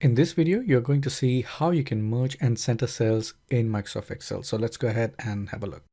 In this video, you're going to see how you can merge and center cells in Microsoft Excel. So let's go ahead and have a look.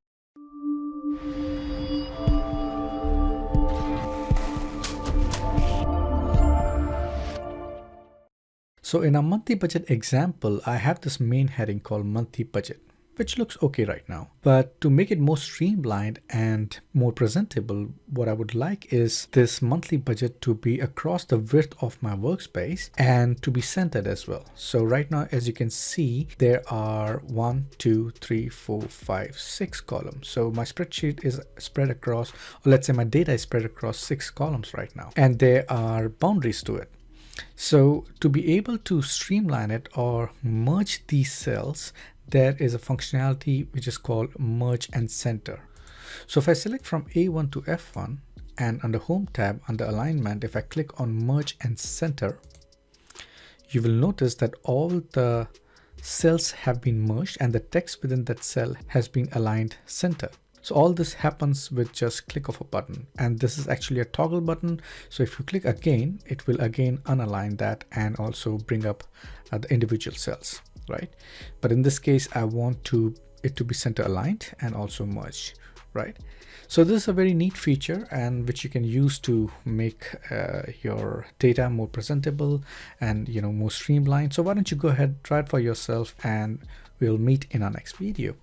So in our monthly budget example, I have this main heading called monthly budget, which looks okay right now. But to make it more streamlined and more presentable, what I would like is this monthly budget to be across the width of my workspace and to be centered as well. So right now, as you can see, there are 1, 2, 3, 4, 5, 6 columns. So my spreadsheet is spread across, or let's say my data is spread across 6 columns right now, and there are boundaries to it. So to be able to streamline it or merge these cells, there is a functionality which is called merge and center. So if I select from A1 to F1 and under Home tab under alignment, if I click on merge and center, you will notice that all the cells have been merged and the text within that cell has been aligned center. So all this happens with just click of a button, and this is actually a toggle button. So if you click again, it will again unalign that and also bring up the individual cells, right? But in this case, I want it to be center aligned and also merged, right? So this is a very neat feature and which you can use to make your data more presentable and more streamlined. So why don't you go ahead, try it for yourself, and we'll meet in our next video.